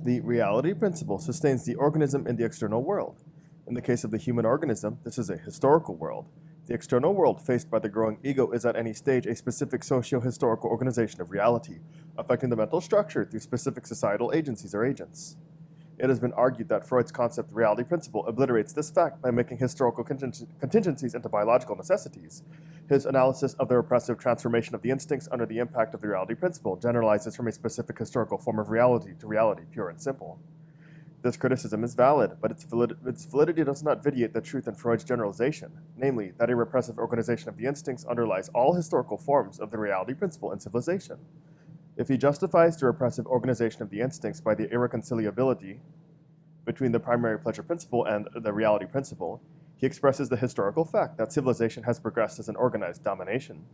The reality principle sustains the organism in the external world. In the case of the human organism, this is a historical world. The external world faced by the growing ego is at any stage a specific socio-historical organization of reality, affecting the mental structure through specific societal agencies or agents. It has been argued that Freud's concept reality principle obliterates this fact by making historical contingencies into biological necessities. His analysis of the repressive transformation of the instincts under the impact of the reality principle generalizes from a specific historical form of reality to reality, pure and simple. This criticism is valid, but its validity does not vitiate the truth in Freud's generalization, namely, that a repressive organization of the instincts underlies all historical forms of the reality principle in civilization. If he justifies the repressive organization of the instincts by the irreconcilability between the primary pleasure principle and the reality principle, he expresses the historical fact that civilization has progressed as an organized domination.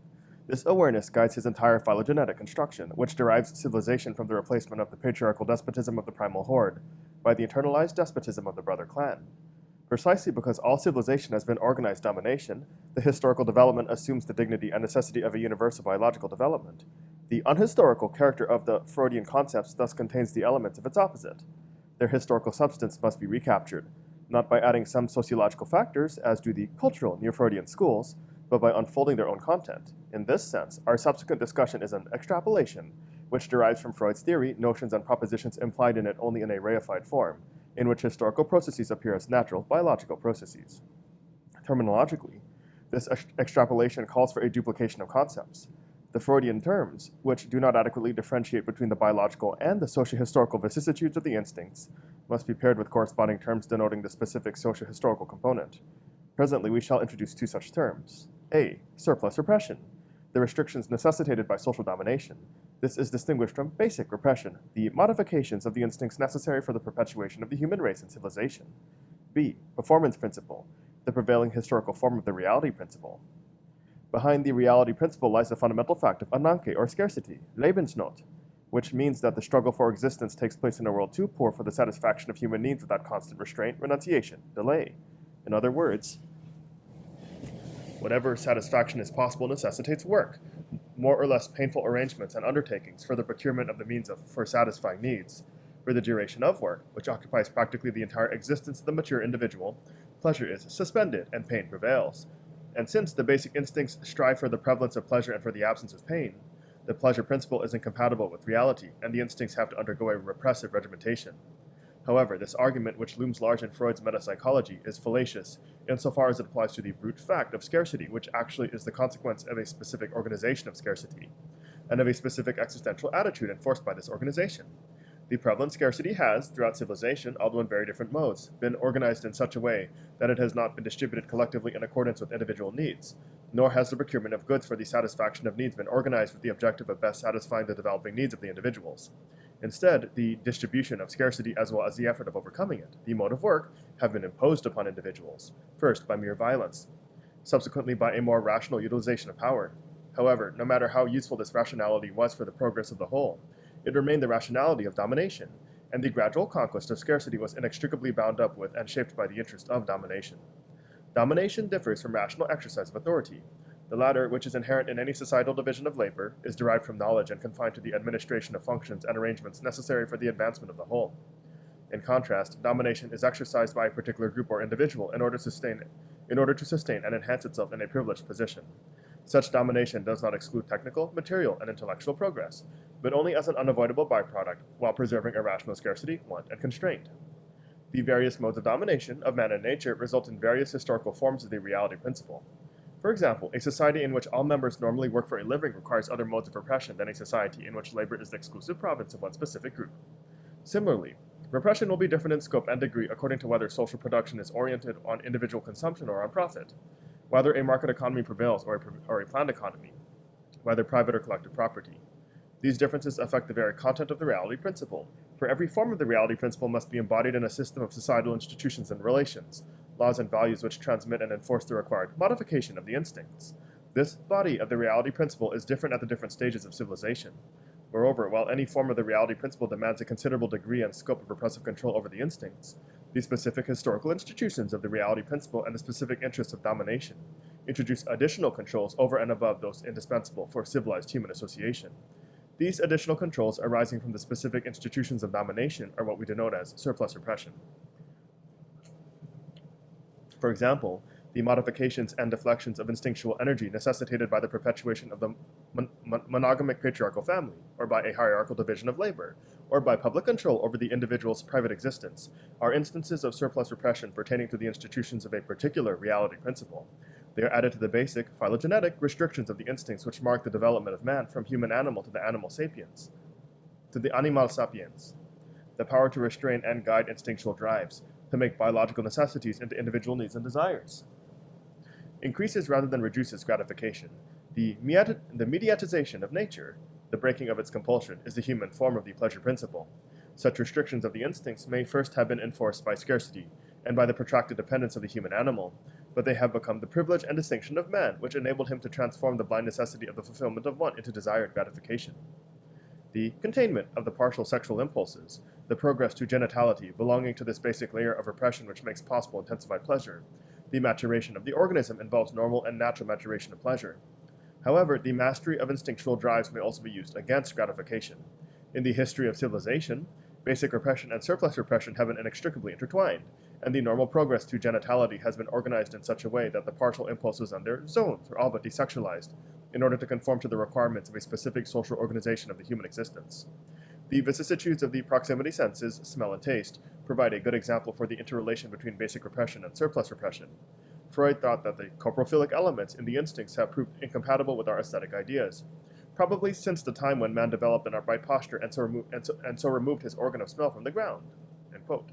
This awareness guides his entire phylogenetic construction, which derives civilization from the replacement of the patriarchal despotism of the primal horde by the internalized despotism of the brother clan. Precisely because all civilization has been organized domination, the historical development assumes the dignity and necessity of a universal biological development. The unhistorical character of the Freudian concepts thus contains the elements of its opposite. Their historical substance must be recaptured, not by adding some sociological factors, as do the cultural neo-Freudian schools, but by unfolding their own content. In this sense, our subsequent discussion is an extrapolation, which derives from Freud's theory, notions and propositions implied in it only in a reified form, in which historical processes appear as natural biological processes. Terminologically, this extrapolation calls for a duplication of concepts. The Freudian terms, which do not adequately differentiate between the biological and the socio-historical vicissitudes of the instincts, must be paired with corresponding terms denoting the specific socio-historical component. Presently, we shall introduce two such terms. A. Surplus repression, the restrictions necessitated by social domination. This is distinguished from basic repression, the modifications of the instincts necessary for the perpetuation of the human race and civilization. B. Performance principle, the prevailing historical form of the reality principle. Behind the reality principle lies the fundamental fact of Ananke, or scarcity, Lebensnot, which means that the struggle for existence takes place in a world too poor for the satisfaction of human needs without constant restraint, renunciation, delay. In other words, whatever satisfaction is possible necessitates work, more or less painful arrangements and undertakings for the procurement of the means for satisfying needs. For the duration of work, which occupies practically the entire existence of the mature individual, pleasure is suspended and pain prevails. And since the basic instincts strive for the prevalence of pleasure and for the absence of pain, the pleasure principle is incompatible with reality, and the instincts have to undergo a repressive regimentation. However, this argument, which looms large in Freud's metapsychology, is fallacious insofar as it applies to the brute fact of scarcity, which actually is the consequence of a specific organization of scarcity, and of a specific existential attitude enforced by this organization. The prevalent scarcity has, throughout civilization, although in very different modes, been organized in such a way that it has not been distributed collectively in accordance with individual needs, nor has the procurement of goods for the satisfaction of needs been organized with the objective of best satisfying the developing needs of the individuals. Instead, the distribution of scarcity as well as the effort of overcoming it, the mode of work, have been imposed upon individuals, first by mere violence, subsequently by a more rational utilization of power. However, no matter how useful this rationality was for the progress of the whole, it remained the rationality of domination, and the gradual conquest of scarcity was inextricably bound up with and shaped by the interest of domination. Domination differs from rational exercise of authority. The latter, which is inherent in any societal division of labor, is derived from knowledge and confined to the administration of functions and arrangements necessary for the advancement of the whole. In contrast, domination is exercised by a particular group or individual in order to sustain and enhance itself in a privileged position. Such domination does not exclude technical, material, and intellectual progress, but only as an unavoidable byproduct, while preserving irrational scarcity, want, and constraint. The various modes of domination of man and nature result in various historical forms of the reality principle. For example, a society in which all members normally work for a living requires other modes of repression than a society in which labor is the exclusive province of one specific group. Similarly, repression will be different in scope and degree according to whether social production is oriented on individual consumption or on profit, whether a market economy prevails or a planned economy, whether private or collective property. These differences affect the very content of the reality principle, for every form of the reality principle must be embodied in a system of societal institutions and relations, laws and values which transmit and enforce the required modification of the instincts. This body of the reality principle is different at the different stages of civilization. Moreover, while any form of the reality principle demands a considerable degree and scope of repressive control over the instincts, the specific historical institutions of the reality principle and the specific interests of domination introduce additional controls over and above those indispensable for civilized human association. These additional controls arising from the specific institutions of domination are what we denote as surplus repression. For example, the modifications and deflections of instinctual energy necessitated by the perpetuation of the monogamic patriarchal family, or by a hierarchical division of labor, or by public control over the individual's private existence, are instances of surplus repression pertaining to the institutions of a particular reality principle. They are added to the basic, phylogenetic restrictions of the instincts which mark the development of man from human animal to the animal sapiens, to the animal sapiens. The power to restrain and guide instinctual drives, to make biological necessities into individual needs and desires, increases rather than reduces gratification. The mediatization of nature, the breaking of its compulsion, is the human form of the pleasure principle. Such restrictions of the instincts may first have been enforced by scarcity and by the protracted dependence of the human animal, but they have become the privilege and distinction of man, which enabled him to transform the blind necessity of the fulfillment of one into desired gratification. The containment of the partial sexual impulses, the progress to genitality belonging to this basic layer of repression which makes possible intensified pleasure. The maturation of the organism involves normal and natural maturation of pleasure. However, the mastery of instinctual drives may also be used against gratification. In the history of civilization, basic repression and surplus repression have been inextricably intertwined, and the normal progress to genitality has been organized in such a way that the partial impulses and their zones are all but desexualized, in order to conform to the requirements of a specific social organization of the human existence. The vicissitudes of the proximity senses, smell and taste, provide a good example for the interrelation between basic repression and surplus repression. Freud thought that the coprophilic elements in the instincts have proved incompatible with our aesthetic ideas, probably since the time when man developed an upright posture and so removed his organ of smell from the ground. End quote.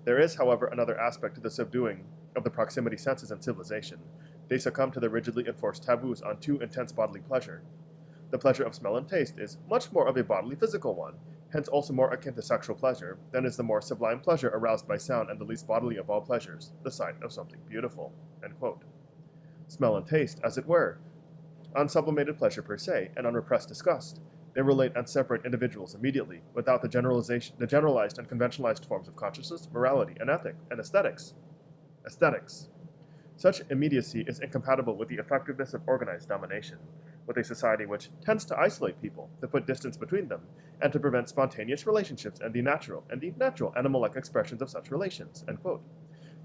There is, however, another aspect to the subduing of the proximity senses in civilization. They succumb to the rigidly enforced taboos on too intense bodily pleasure. The pleasure of smell and taste is much more of a bodily physical one, hence also more akin to sexual pleasure, than is the more sublime pleasure aroused by sound and the least bodily of all pleasures, the sight of something beautiful. End quote. Smell and taste, as it were, unsublimated pleasure per se, and unrepressed disgust. They relate and separate individuals immediately, without the generalized and conventionalized forms of consciousness, morality, and ethic, and aesthetics. Such immediacy is incompatible with the effectiveness of organized domination, with a society which tends to isolate people, to put distance between them, and to prevent spontaneous relationships and the natural animal-like expressions of such relations. End quote.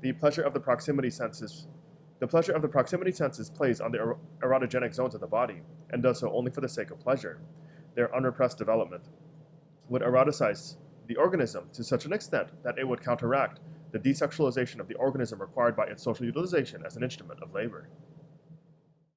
The pleasure of the proximity senses plays on the erotogenic zones of the body, and does so only for the sake of pleasure. Their unrepressed development would eroticize the organism to such an extent that it would counteract the desexualization of the organism required by its social utilization as an instrument of labor.